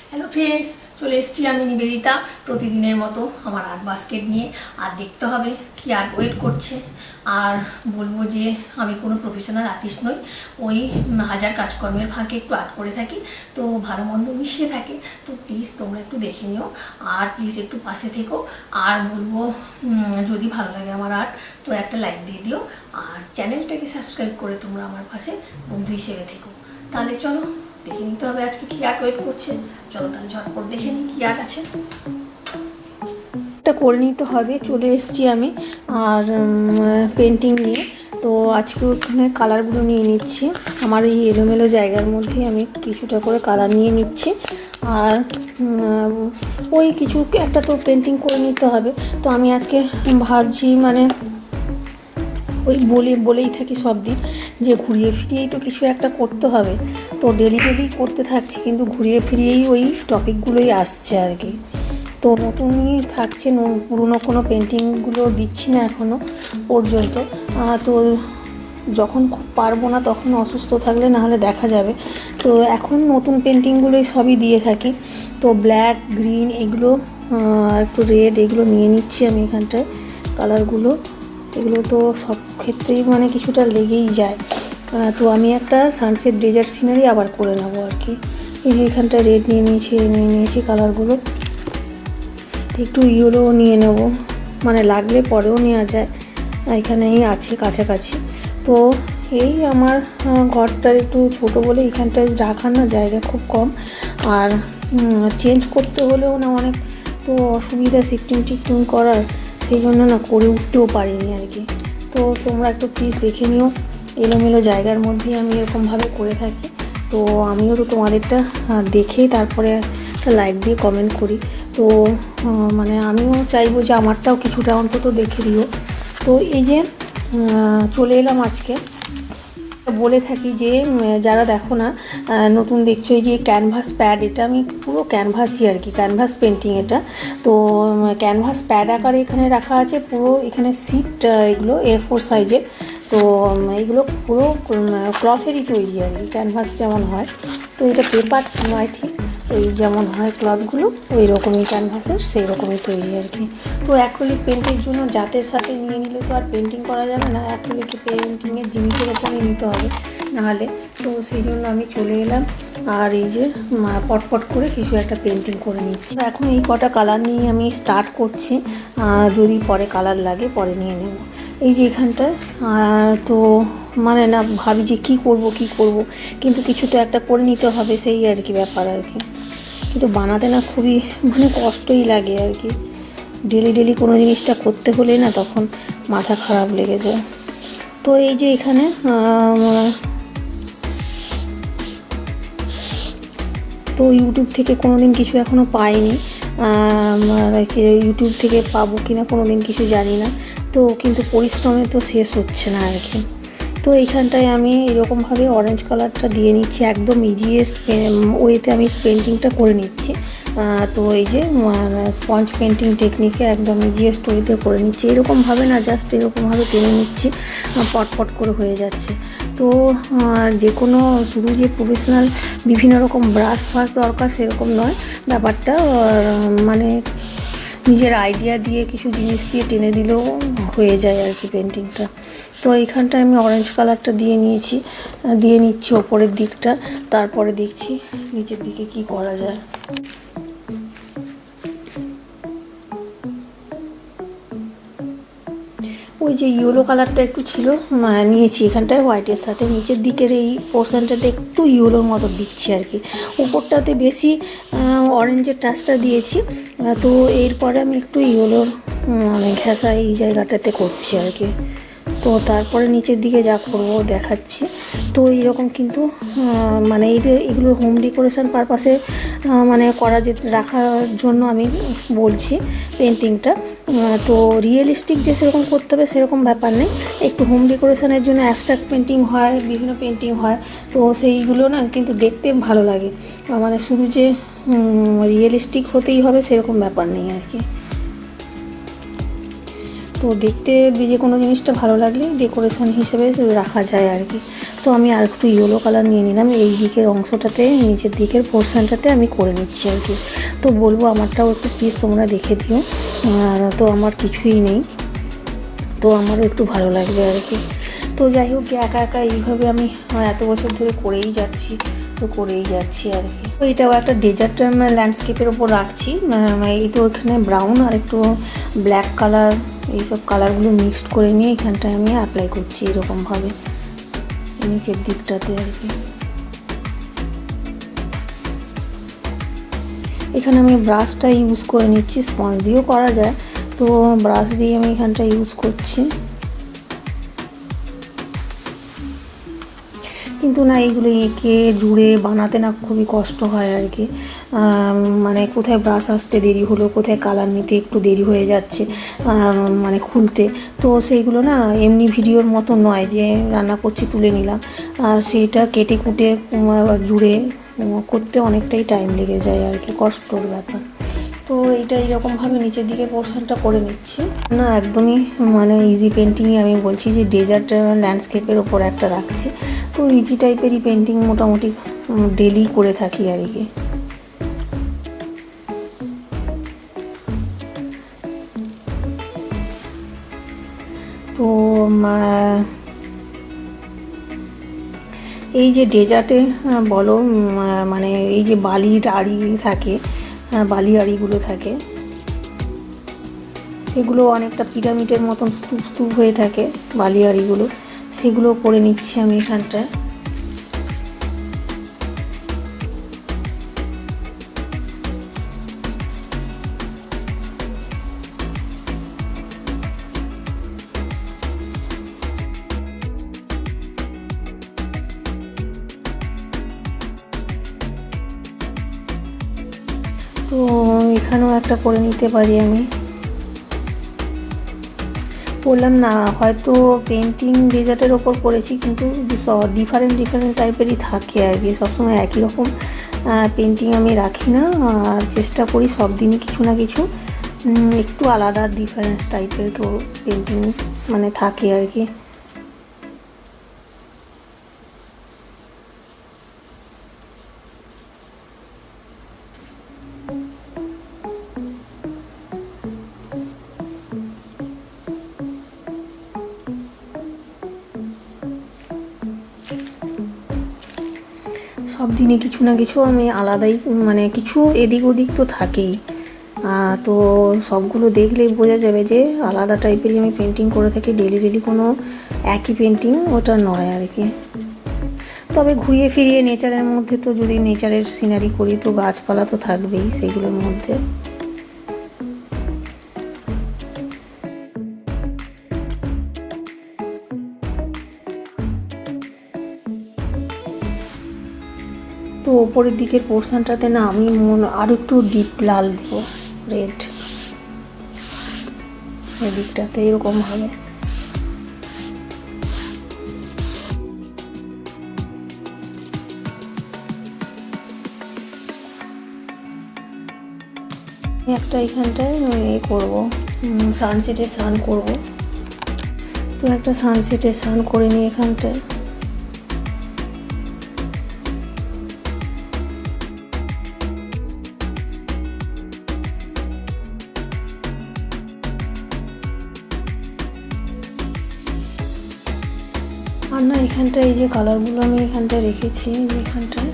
Hello friends, চলে এসেছি আমি নিবেদিতা প্রতিদিনের মতো আমার আর্ট বাস্কেট নিয়ে। আর দেখতে হবে কি আর্ট ওয়েট করছে। আর বলবো যে আমি কোনো প্রফেশনাল আর্টিস্ট নই, ওই হাজার কাজকর্মের ফাঁকে একটু আর্ট করে থাকি, তো ভালো মন্দ মিশিয়ে থাকে। তো প্লিজ তোমরা একটু দেখে নিও আর প্লিজ একটু পাশে থেকো। আর বলবো যদি ভালো লাগে আমার আর্ট তো একটা লাইক দিয়ে দিও, আর চ্যানেলটাকে সাবস্ক্রাইব করে তোমরা আমার পাশে বন্ধু হিসেবে থেকো। তাহলে চলো দেখে নিতে হবে আজকে কি আর্ট ওয়েট করছে। চলো তাহলে ঝটপট দেখে নিই কি আর্ট আছে। এটা করে নিতে হবে। চলে এসেছি আমি আর পেন্টিং নিয়ে। তো আজকে ওখানে কালারগুলো নিয়ে নিচ্ছি। আমার এই এলোমেলো জায়গার মধ্যে আমি কিছুটা করে কালার নিয়ে নিচ্ছি। আর ওই কিছু একটা তো পেন্টিং করে নিতে হবে। তো আমি আজকে ভাবছি মানে ওই বলেই থাকি সব দিন যে ঘুরিয়ে ফিরিয়েই তো কিছু একটা করতে হবে। তো ডেলি করতে থাকছি, কিন্তু ঘুরিয়ে ফিরিয়েই ওই টপিকগুলোই আসছে আর কি। তো নতুনই থাকছে, পুরনো কোনো পেন্টিংগুলো দিচ্ছি না এখনও পর্যন্ত। তো যখন খুব পারবো না তখন অসুস্থ থাকলে নাহলে দেখা যাবে। তো এখন নতুন পেন্টিংগুলোই সবই দিয়ে থাকি। তো ব্ল্যাক, গ্রিন, এগুলো একটু রেড, এগুলো নিয়ে নিচ্ছি আমি এখানটায় কালারগুলো। এগুলো তো সব ক্ষেত্রেই মানে কিছুটা লেগেই যায়। তো আমি একটা সানসেট ডেজার্ট সিনারি আবার করে নেবো আর কি। এই যে এখানটা রেড নিয়ে নিয়েছি কালারগুলো, একটু ইয়েলো নিয়ে নেব, মানে লাগলে পরেও নেওয়া যায়, এখানেই আছে কাছাকাছি। তো এই আমার ঘরটার একটু ছোট বলে এখানটায় রাখার না জায়গা খুব কম, আর চেঞ্জ করতে হলেও না অনেক তো অসুবিধা শিফটিং করার, সেই জন্য না করে উঠতেও পারিনি আর কি। তো তোমরা একটু প্লিজ দেখে নিও, এলোমেলো জায়গার মধ্যেই আমি এরকমভাবে করে থাকি। তো আমিও তো তোমাদেরটা দেখেই তারপরে একটা লাইক দিয়ে কমেন্ট করি। তো মানে আমিও চাইবো যে আমারটাও কিছুটা অন্তত দেখে দিও। তো এই যে চলে এলাম আজকে। বলে থাকি যে যারা দেখো না নতুন দেখছো, এই যে ক্যানভাস প্যাড, এটা আমি পুরো ক্যানভাসই আর কি, ক্যানভাস পেন্টিং এটা। তো ক্যানভাস প্যাড আকারে এখানে রাখা আছে, পুরো এখানে সিট এগুলো A4 সাইজের। তো এইগুলো পুরো ক্লথেরই তৈরি আর কি, ক্যানভাস যেমন হয়। তো এটা পেপার নয় ঠিক, ওই যেমন হয় ক্লথগুলো ওই রকমই ক্যানভাসের, সেই রকমই তৈরি আর কি। তো অ্যাক্রিলিক পেন্টের জন্য জাতের সাথে নিয়ে নিলে তো আর পেন্টিং করা যাবে না, অ্যাক্রিলিক পেন্টিংয়ের জিনিসের ওপরই নিতে হবে নাহলে। তো সেই জন্য আমি চলে এলাম আর এই যে পটপট করে কিছু একটা পেন্টিং করে নিচ্ছি। এখন এই কটা কালার নিয়ে আমি স্টার্ট করছি, যদি পরে কালার লাগে পরে নিয়ে নেব। এই যে এখানটায় তো মানে না ভাবি যে কী করব কিন্তু কিছু তো একটা করে নিতে হবে, সেই আর কি ব্যাপার আর কি। কিন্তু বানাতে না খুবই মানে কষ্টই লাগে আর কি। ডেলি কোনো জিনিসটা করতে হলে না তখন মাথা খারাপ লেগে যায়। তো এই যে এখানে তো ইউটিউব থেকে কোনো দিন কিছু এখনও পাইনি, ইউটিউব থেকে পাবো কিনা কোনো দিন কিছু জানি না। তো কিন্তু পরিশ্রমে তো শেষ হচ্ছে না আর কি। তো এইখানটায় আমি এরকমভাবে অরেঞ্জ কালারটা দিয়ে নিচ্ছি, একদম ইজিয়েস্ট ওয়েতে আমি পেন্টিংটা করে নিচ্ছি। তো এই যে স্পঞ্জ পেন্টিং টেকনিকে একদম ইজিয়েস্ট ওয়েতে করে নিচ্ছি। এরকমভাবে না জাস্ট এরকমভাবে টেনে নিচ্ছি, পটপট করে হয়ে যাচ্ছে। তো যে কোনো শুধু যে প্রফেশনাল বিভিন্ন রকম ব্রাশ দরকার সেরকম নয় ব্যাপারটা, মানে নিজের আইডিয়া দিয়ে কিছু জিনিস দিয়ে টেনে দিলেও হয়ে যায় আর কি পেন্টিংটা। তো এইখানটায় আমি অরেঞ্জ কালারটা দিয়ে নিচ্ছি ওপরের দিকটা, তারপরে দেখছি নিচের দিকে কি করা যায়। ওই যে ইয়েলো কালারটা একটু ছিল নিয়েছি এখানটায় হোয়াইটের সাথে, নিচের দিকের এই পোর্শনটাতে একটু ইয়েলোর মতো দিচ্ছি আর কি, উপরটাতে বেশি অরেঞ্জের টাচটা দিয়েছি। তো এরপরে আমি একটু ইয়েলোর মানে ঘেঁষা এই জায়গাটাতে করছি আর কি। তো তারপরে নিচের দিকে যা করবো দেখাচ্ছি। তো এইরকম কিন্তু মানে এগুলো হোম ডেকোরেশন পারপাসে মানে রাখার জন্য আমি বলছি পেন্টিংটা। তো রিয়েলিস্টিক যে সেরকম করতে হবে সেরকম ব্যাপার নেই, একটু হোম ডেকোরেশনের জন্য অ্যাবস্ট্রাক্ট পেন্টিং হয়, বিভিন্ন পেন্টিং হয়। তো সেইগুলো না কিন্তু দেখতে ভালো লাগে, মানে শুধু যে রিয়েলিস্টিক হতেই হবে সেরকম ব্যাপার নেই আর কি। তো দেখতে যে কোনো জিনিসটা ভালো লাগলে ডেকোরেশন হিসেবে রাখা যায় আর কি। তো আমি আর একটু ইয়েলো কালার নিয়ে নিলাম, এই দিকের অংশটাতে, নিচের দিকের পোর্শনটাতে আমি করে নিচ্ছি আর কি। তো বলবো আমারটাও একটু প্লিজ তোমরা দেখে দিও। আর তো আমার কিছুই নেই, তো আমারও একটু ভালো লাগবে আর কি। তো যাই হোক, একা একা এইভাবে আমি এত বছর ধরে করেই যাচ্ছি আর কি। তো এটাও একটা ডেজার্ট ল্যান্ডস্কেপের ওপর রাখছি। এই তো এখানে ব্রাউন আর একটু ব্ল্যাক কালার, এইসব কালারগুলো মিক্সড করে নিয়ে এখানটায় আমি অ্যাপ্লাই করছি এরকমভাবে নিচের দিকটাতে আর কি। এখানে আমি ব্রাশটা ইউজ করে নিচ্ছি, স্পঞ্জ দিয়েও করা যায়, তো ব্রাশ দিয়ে আমি এখানটা ইউজ করছি। কিন্তু না, এইগুলো এঁকে জুড়ে বানাতে না খুবই কষ্ট হয় আর কি। মানে কোথায় ব্রাশ আসতে দেরি হলো, কোথায় কালার নিতে একটু দেরি হয়ে যাচ্ছে, মানে খুলতে। তো সেইগুলো না এমনি ভিডিওর মতো নয় যে রান্না করছি তুলে নিলাম, সেইটা কেটে কুটে জুড়ে করতে অনেকটাই টাইম লেগে যায় আর কি, কষ্টর ব্যাপার। তো এইটা এইরকমভাবে নিচের দিকে পোর্শনটা করে নিচ্ছি না, একদমই মানে ইজি পেন্টিংই আমি বলছি, যে ডেজার্ট ল্যান্ডস্কেপের ওপর একটা রাখছি। তো ইজি টাইপেরই পেন্টিং মোটামুটি ডেলি করে থাকি আর কি। তো এই যে ডেজার্টে বলো, মানে এই যে বালির আড়ি থাকে, বালি আড়িগুলো থাকে, সেগুলো অনেকটা পিরামিডের মতন স্তূপ স্তূপ হয়ে থাকে বালি আড়িগুলো, সেগুলো করে নিচ্ছি আমি এখানটায়। তো এখানেও একটা করে নিতে পারি আমি, বললাম না হয়তো পেন্টিং ডেজার্টের ওপর করেছি, কিন্তু ডিফারেন্ট টাইপেরই থাকে আর কি। সবসময় একই রকম পেন্টিং আমি রাখি না, আর চেষ্টা করি সব দিনই কিছু না কিছু একটু আলাদা ডিফারেন্স টাইপের পেন্টিং মানে থাকে আর কি। সব দিনে কিছু না কিছু আমি আলাদাই, মানে কিছু এদিক ওদিক তো থাকেই, তো সবগুলো দেখলেই বোঝা যাবে যে আলাদা টাইপেরই আমি পেন্টিং করে থাকি। ডেলি কোনো একই পেন্টিং ওটা নয় আর কি। তবে ঘুরিয়ে ফিরিয়ে নেচারের মধ্যে, তো যদি নেচারের সিনারি করি তো গাছপালা তো থাকবেই সেইগুলোর মধ্যে। তো ওপরের দিকের পোর্শনটাতে না আমি আরও একটু ডিপ লাল দেবো, রেড, এদিকটাতে এরকমভাবে। একটা এখানটায় করবো সানসেটের সান করব, তো একটা সানসেটের সান করে নিই এখানটায়। আর না এখানটায় এই যে কালারগুলো আমি এখানটায় রেখেছি এখানটায়,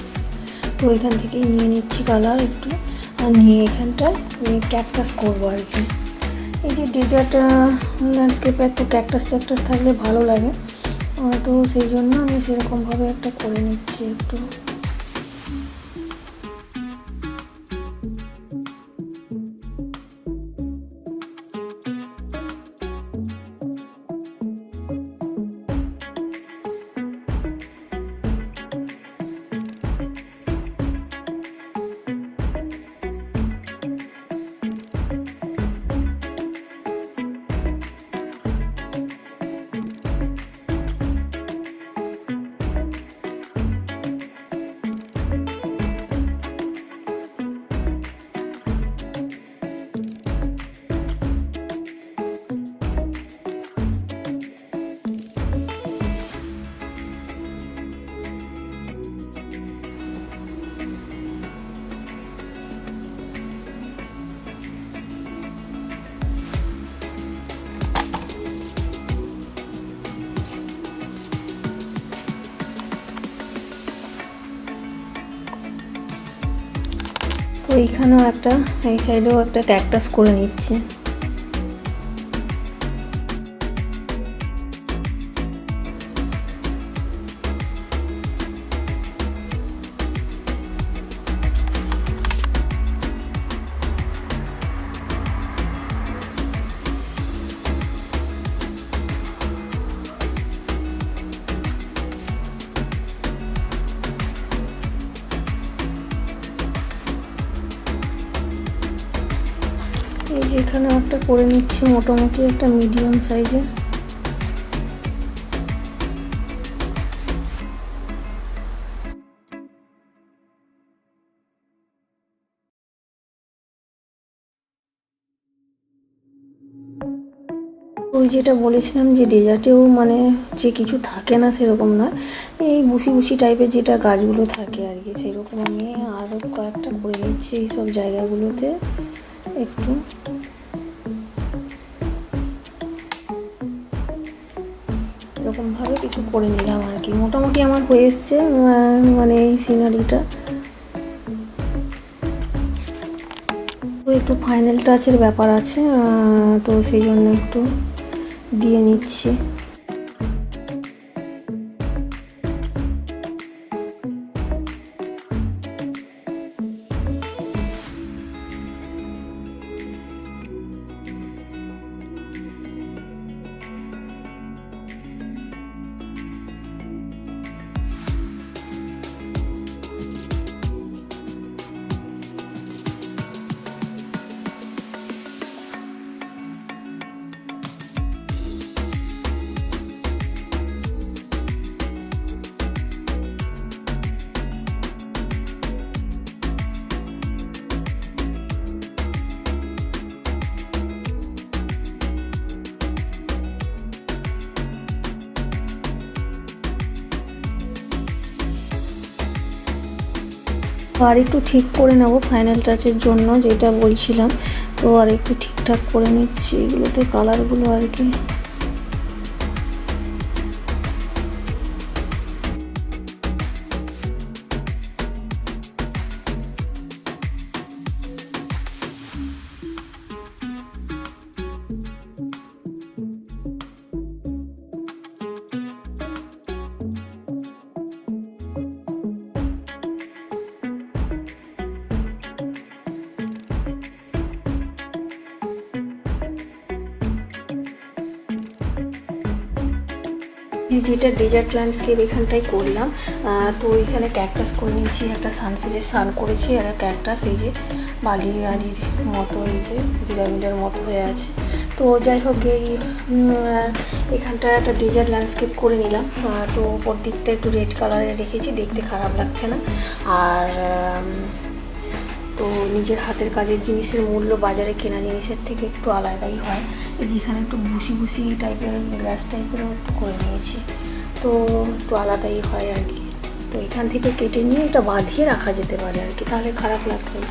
তো এখান থেকেই নিয়ে নিচ্ছি কালার একটু, আর নিয়ে এখানটায় ক্যাকটাস করবো আর কি। এই যে ডেজার্ট ল্যান্ডস্কেপে একটু ক্যাকটাস থাকলে ভালো লাগে, তো সেই জন্য আমি সেরকমভাবে একটা করে নিচ্ছি একটু। এইখানেও একটা, এই সাইডেও একটা ক্যাকটাস করে নিচ্ছি। এই যে এখানে একটা করে নিচ্ছি, মোটামুটি একটা মিডিয়াম সাইজের। ওই যেটা বলেছিলাম যে ডেজার্টেও মানে যে কিছু থাকে না সেরকম না, এই বুসি বুসি টাইপের যেটা গাছগুলো থাকে আর কি, সেরকম আমি আরও কয়েকটা করে নিচ্ছি এই সব জায়গাগুলোতে একটু। এরকমভাবে কিছু করে নিলাম আর কি। মোটামুটি আমার হয়ে এসছে মানে এই সিনারিটা। তো একটু ফাইনাল টাচের ব্যাপার আছে, তো সেই জন্য একটু দিয়ে নিচ্ছি। আর একটু ঠিক করে নেব ফাইনাল টাচের জন্য, যেটা বলছিলাম। তো আর একটু ঠিকঠাক করে নিচ্ছি এগুলোতে কালারগুলো আর কি। যেটা ডেজার্ট ল্যান্ডস্কেপ এখানটাই করলাম। তো এখানে ক্যাকটাস করে নিয়েছি, একটা সানসেটের সান করেছি, আর ক্যাকটাস এই যে বালি আলির মতো, এই যে পিরামিডের মতো হয়ে আছে। তো যাই হোক, এই এখানটা একটা ডেজার্ট ল্যান্ডস্কেপ করে নিলাম। তো ওপর দিকটা একটু রেড কালারে রেখেছি, দেখতে খারাপ লাগছে না। আর তো নিজের হাতের কাজের জিনিসের মূল্য বাজারে কেনা জিনিসের থেকে একটু আলাদাই হয়। এই যেখানে একটু বুসি বুসি টাইপের গ্রাস টাইপেরও একটু করে নিয়েছি, তো একটু আলাদাই হয় আর কি। তো এখান থেকে কেটে নিয়ে এটা বাঁধিয়ে রাখা যেতে পারে আর কি, তাহলে খারাপ লাগবে না।